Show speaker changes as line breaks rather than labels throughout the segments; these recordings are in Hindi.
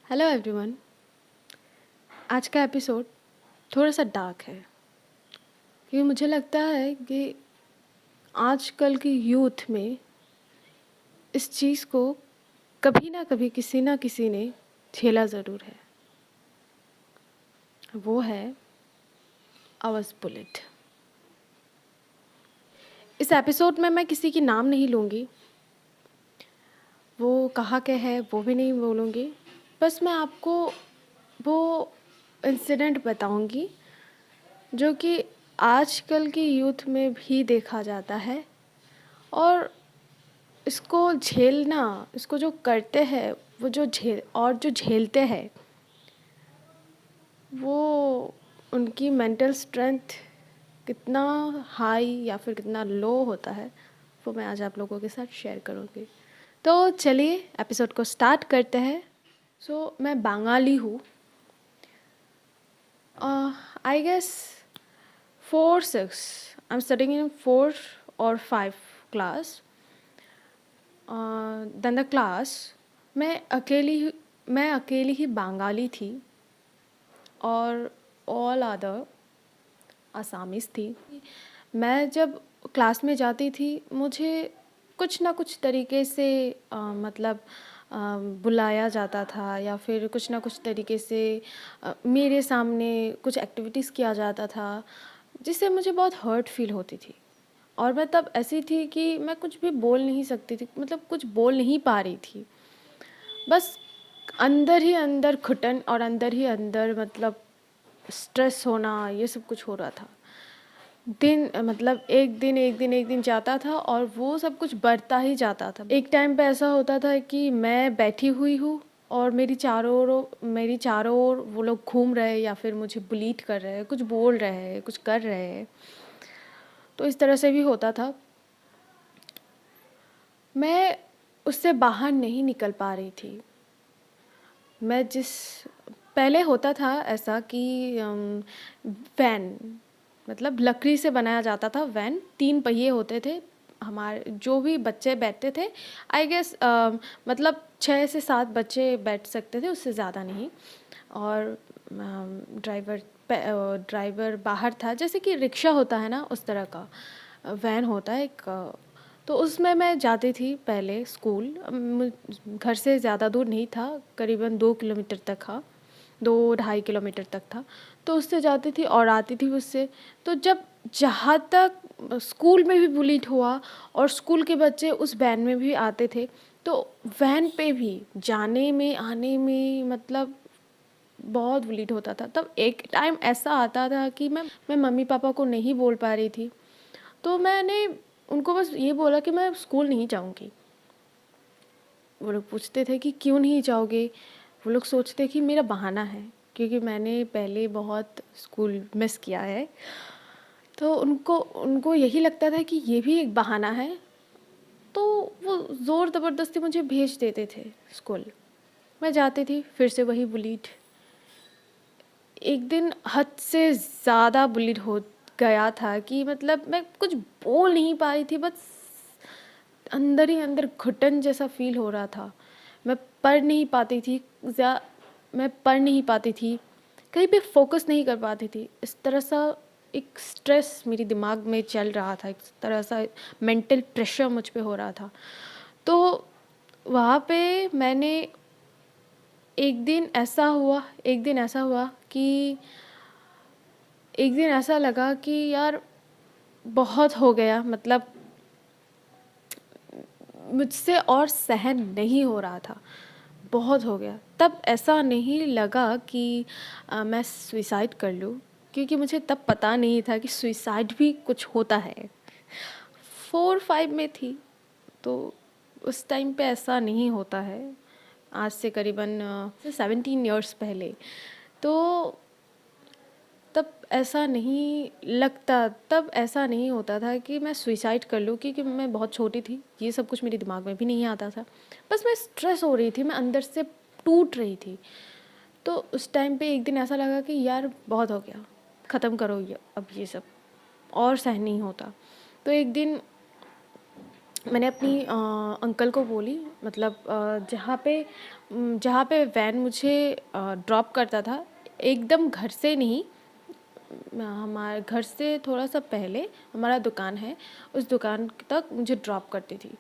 Hello everyone. आज का एपिसोड थोड़ा सा डार्क है क्योंकि मुझे लगता है कि आजकल की यूथ में इस चीज़ को कभी ना किसी ने झेला ज़रूर है। वो है आवाज़ बुलेट। इस एपिसोड में मैं किसी की नाम नहीं लूँगी, वो कहाँ के है वो भी नहीं बोलूँगी। बस मैं आपको वो इंसिडेंट बताऊँगी जो कि आजकल की यूथ में भी देखा जाता है, और इसको झेलना, इसको जो करते हैं वो जो झेलते हैं वो उनकी मेंटल स्ट्रेंथ कितना हाई या फिर कितना लो होता है, वो मैं आज आप लोगों के साथ शेयर करूँगी। तो चलिए एपिसोड को स्टार्ट करते हैं। मैं बंगाली हूँ। I guess 4-6 I am studying in 4 or 5 class. Then the class मैं अकेली ही बंगाली थी और ऑल अदर असामीज़ थी। मैं जब क्लास में जाती थी मुझे कुछ ना कुछ तरीके से मतलब बुलाया जाता था या फिर कुछ ना कुछ तरीके से मेरे सामने कुछ एक्टिविटीज़ किया जाता था जिससे मुझे बहुत हर्ट फील होती थी। और मैं तब ऐसी थी कि मैं कुछ भी बोल नहीं सकती थी, मतलब कुछ बोल नहीं पा रही थी। बस अंदर ही अंदर घुटन और अंदर ही अंदर मतलब स्ट्रेस होना, ये सब कुछ हो रहा था। मतलब एक दिन जाता था और वो सब कुछ बढ़ता ही जाता था। एक टाइम पे ऐसा होता था कि मैं बैठी हुई हूँ और मेरी चारों ओर वो लोग घूम रहे हैं या फिर मुझे बुलीट कर रहे हैं, कुछ बोल रहे हैं, कुछ कर रहे हैं। तो इस तरह से भी होता था। मैं उससे बाहर नहीं निकल पा रही थी। मैं जिस पहले होता था ऐसा कि वैन, मतलब लकड़ी से बनाया जाता था वैन, 3 पहिए होते थे। हमारे जो भी बच्चे बैठते थे, आई गेस मतलब 6 से 7 बच्चे बैठ सकते थे, उससे ज़्यादा नहीं। और ड्राइवर बाहर था, जैसे कि रिक्शा होता है ना, उस तरह का वैन होता है एक। तो उसमें मैं जाती थी पहले स्कूल। घर से ज़्यादा दूर नहीं था, करीबन 2 किलोमीटर तक था, 2-2.5 किलोमीटर तक था। तो उससे जाती थी और आती थी उससे। तो जब जहाँ तक स्कूल में भी बुलीट हुआ और स्कूल के बच्चे उस वैन में भी आते थे, तो वैन पे भी जाने में आने में मतलब बहुत बुलीट होता था। तब एक टाइम ऐसा आता था कि मैं मम्मी पापा को नहीं बोल पा रही थी। तो मैंने उनको बस ये बोला कि मैं स्कूल नहीं जाऊँगी। वो लोग पूछते थे कि क्यों नहीं जाओगे? वो लोग सोचते कि मेरा बहाना है, क्योंकि मैंने पहले बहुत स्कूल मिस किया है। तो उनको उनको यही लगता था कि ये भी एक बहाना है। तो वो ज़ोर ज़बरदस्ती मुझे भेज देते थे स्कूल। मैं जाती थी, फिर से वही बुलीट। एक दिन हद से ज़्यादा बुलीड हो गया था कि मतलब मैं कुछ बोल नहीं पा रही थी, बस अंदर ही अंदर घुटन जैसा फ़ील हो रहा था। मैं पढ़ नहीं पाती थी, मैं पढ़ नहीं पाती थी, कहीं पे फोकस नहीं कर पाती थी। इस तरह सा एक स्ट्रेस मेरे दिमाग में चल रहा था, एक तरह सा मेंटल प्रेशर मुझ पे हो रहा था। तो वहाँ पे मैंने एक दिन ऐसा हुआ कि एक दिन ऐसा लगा कि यार बहुत हो गया, मतलब मुझसे और सहन नहीं हो रहा था, बहुत हो गया। तब ऐसा नहीं लगा कि मैं सुसाइड कर लूँ, क्योंकि मुझे तब पता नहीं था कि सुसाइड भी कुछ होता है। 4-5 में थी, तो उस टाइम पे ऐसा नहीं होता है। आज से करीबन 17 ईयर्स पहले। तो तब ऐसा नहीं होता था कि मैं सुसाइड कर लूँ, क्योंकि मैं बहुत छोटी थी, ये सब कुछ मेरे दिमाग में भी नहीं आता था। बस मैं स्ट्रेस हो रही थी, मैं अंदर से टूट रही थी। तो उस टाइम पे एक दिन ऐसा लगा कि यार बहुत हो गया, ख़त्म करो ये अब ये सब, और सहन नहीं होता। तो एक दिन मैंने अपनी अंकल को बोली, मतलब जहाँ पे वैन मुझे ड्रॉप करता था, एकदम घर से नहीं, हमारे घर से थोड़ा-सा पहले हमारा दुकान है, उस दुकान तक मुझे ड्रॉप करती थी।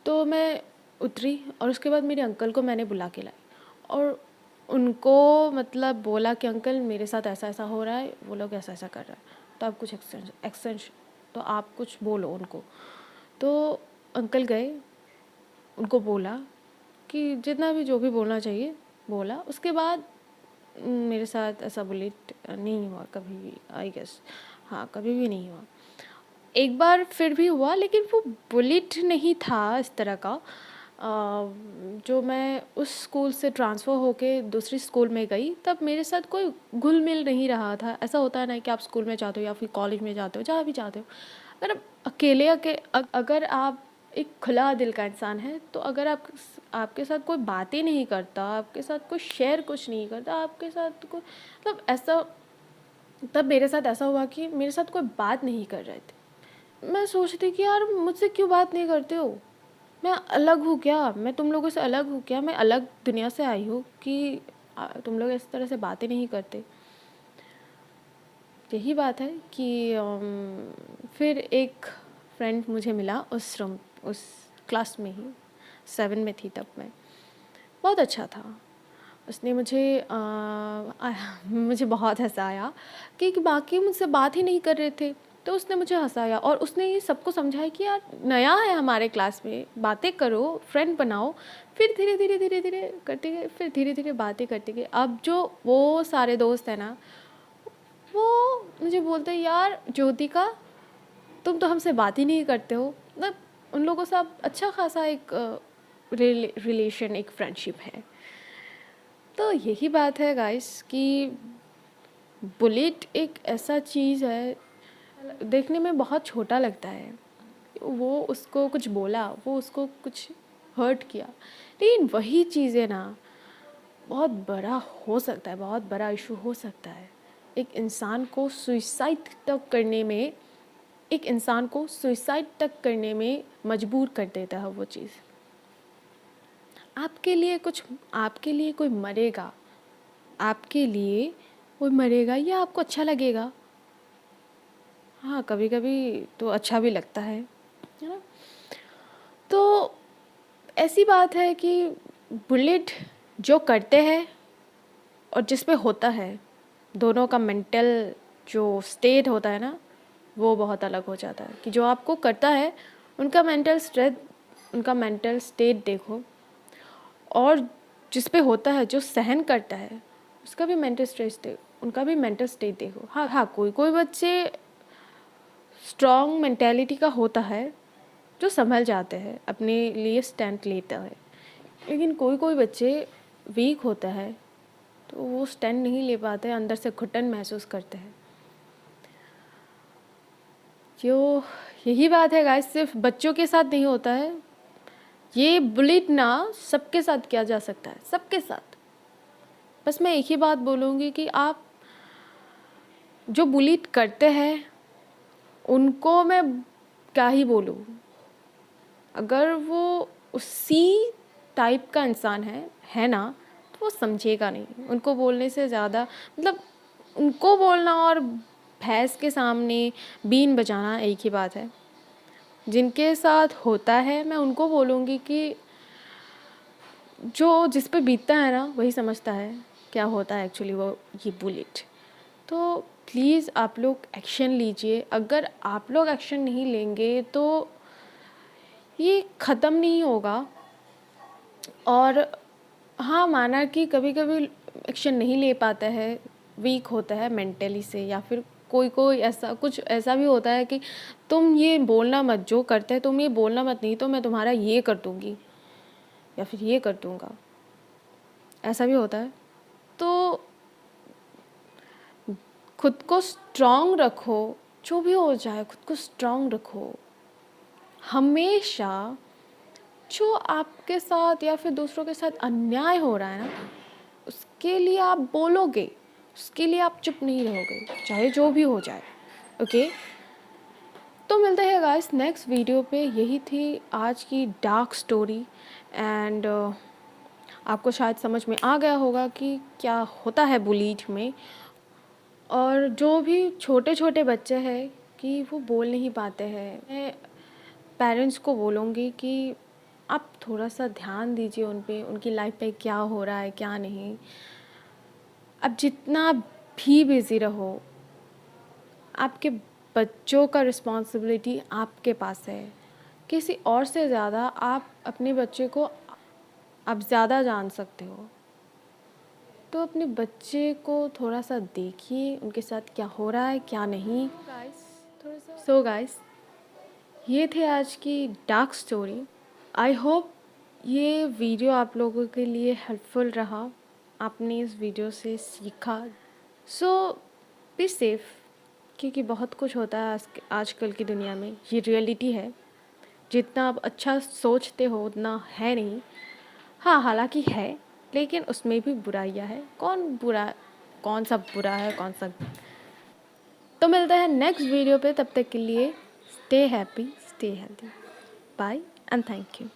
तो मैं उतरी और उसके बाद मेरे अंकल को मैंने बुला के लाई और उनको मतलब बोला कि अंकल मेरे साथ ऐसा-ऐसा हो रहा है, वो लोग ऐसा-ऐसा कर रहा है, तो आप कुछ तो आप कुछ बोलो उनको। तो अंकल गए, उनको बोला कि जितना भी जो भी बोलना चाहिए बोला। उसके बाद मेरे साथ ऐसा बुलेट नहीं हुआ कभी भी, आई गेस। हाँ, कभी भी नहीं हुआ। एक बार फिर भी हुआ, लेकिन वो बुलेट नहीं था इस तरह का। जो मैं उस स्कूल से ट्रांसफ़र होके दूसरी स्कूल में गई, तब मेरे साथ कोई घुल-मिल नहीं रहा था। ऐसा होता है ना कि आप स्कूल में जाते हो या फिर कॉलेज में जाते हो, जहाँ भी जाते हो, अगर आप अगर आप एक खुला दिल का इंसान है, तो अगर आपके साथ कोई बातें नहीं करता, आपके साथ कोई शेयर कुछ नहीं करता, आपके साथ कोई मतलब ऐसा, तब मेरे साथ ऐसा हुआ कि मेरे साथ कोई बात नहीं कर रहे थे। मैं सोचती कि यार मुझसे क्यों बात नहीं करते हो? मैं अलग हूँ क्या? मैं तुम लोगों से अलग हूँ क्या? मैं अलग दुनिया से आई हूँ कि तुम लोग इस तरह से बातें नहीं करते। यही बात है कि फिर एक फ्रेंड मुझे मिला उस क्लास में ही, 7 में थी तब मैं। बहुत अच्छा था। उसने मुझे बहुत हँसाया कि बाकी मुझसे बात ही नहीं कर रहे थे, तो उसने मुझे हँसाया और उसने ये सबको समझाया कि यार नया है हमारे क्लास में, बातें करो, फ्रेंड बनाओ। फिर धीरे-धीरे करते गए, फिर धीरे-धीरे बातें करते गए। अब जो वो सारे दोस्त हैं ना, वो मुझे बोलते हैं, यार ज्योतिका तुम तो हमसे बात ही नहीं करते हो। मतलब उन लोगों से अब अच्छा खासा एक रिलेशन, एक फ्रेंडशिप है। तो यही बात है गाइस कि बुलेट एक ऐसा चीज़ है, देखने में बहुत छोटा लगता है। वो उसको कुछ बोला, वो उसको कुछ हर्ट किया, लेकिन वही चीज़ें ना बहुत बड़ा हो सकता है, बहुत बड़ा इशू हो सकता है। एक इंसान को सुसाइड तक करने में एक इंसान को सुसाइड तक करने में मजबूर कर देता है वो चीज़। आपके लिए कोई मरेगा, आपके लिए कोई मरेगा, ये आपको अच्छा लगेगा। हाँ, कभी-कभी तो अच्छा भी लगता है ना? तो ऐसी बात है कि बुलेट जो करते हैं और जिस पे होता है, दोनों का मेंटल जो स्टेट होता है ना, वो बहुत अलग हो जाता है। कि जो आपको करता है, उनका उनका मेंटल स्टेट देखो, और जिस पे होता है, जो सहन करता है, उसका भी उनका भी मेंटल स्टेट देखो। हाँ हाँ, कोई बच्चे स्ट्रॉन्ग मेंटेलिटी का होता है, जो संभल जाते हैं, अपने लिए स्टैंड लेता है। लेकिन कोई बच्चे वीक होता है, तो वो स्टैंड नहीं ले पाते, अंदर से घुटन महसूस करते हैं। जो यही बात है गाइस, सिर्फ बच्चों के साथ नहीं होता है, ये बुलिट ना सबके साथ किया जा सकता है, सबके साथ। बस मैं एक ही बात बोलूँगी कि आप जो बुलिट करते हैं, उनको मैं क्या ही बोलूँ। अगर वो उसी टाइप का इंसान है ना, तो वो समझेगा नहीं। उनको बोलने से ज़्यादा मतलब उनको बोलना और भैंस के सामने बीन बजाना एक ही बात है। जिनके साथ होता है, मैं उनको बोलूँगी कि जो जिस पे बीतता है ना, वही समझता है क्या होता है एक्चुअली वो ये बुलेट। तो प्लीज़ आप लोग एक्शन लीजिए। अगर आप लोग एक्शन नहीं लेंगे तो ये ख़त्म नहीं होगा। और हाँ, माना कि कभी-कभी एक्शन नहीं ले पाता है, वीक होता है मेंटली से, या फिर कोई ऐसा भी होता है कि तुम ये बोलना मत, जो करते हैं तुम ये बोलना मत, नहीं तो मैं तुम्हारा ये कर दूँगी या फिर ये कर दूँगा, ऐसा भी होता है। तो खुद को स्ट्रॉन्ग रखो, जो भी हो जाए खुद को स्ट्रॉन्ग रखो। हमेशा जो आपके साथ या फिर दूसरों के साथ अन्याय हो रहा है ना, उसके लिए आप बोलोगे, उसके लिए आप चुप नहीं रहोगे, चाहे जो भी हो जाए। ओके? तो मिलते हैं गाइस नेक्स्ट वीडियो पे। यही थी आज की डार्क स्टोरी एंड आपको शायद समझ में आ गया होगा कि क्या होता है बुलीज में। और जो भी छोटे छोटे बच्चे हैं कि वो बोल नहीं पाते हैं, मैं पेरेंट्स को बोलूँगी कि आप थोड़ा सा ध्यान दीजिए उन पे, उनकी लाइफ पे क्या हो रहा है क्या नहीं। अब जितना भी बिज़ी रहो, आपके बच्चों का रिस्पॉन्सिबिलिटी आपके पास है। किसी और से ज़्यादा आप अपने बच्चे को आप ज़्यादा जान सकते हो। तो अपने बच्चे को थोड़ा सा देखिए, उनके साथ क्या हो रहा है क्या नहीं। सो गाइस ये थे आज की डार्क स्टोरी। आई होप ये वीडियो आप लोगों के लिए हेल्पफुल रहा, आपने इस वीडियो से सीखा। सो बी सेफ, क्योंकि बहुत कुछ होता है आजकल की दुनिया में, ये रियलिटी है। जितना आप अच्छा सोचते हो उतना है नहीं। हाँ हालांकि है, लेकिन उसमें भी बुराइयां है। कौन सा बुरा है कौन सा। तो मिलते हैं नेक्स्ट वीडियो पे, तब तक के लिए stay happy stay healthy, bye and thank you.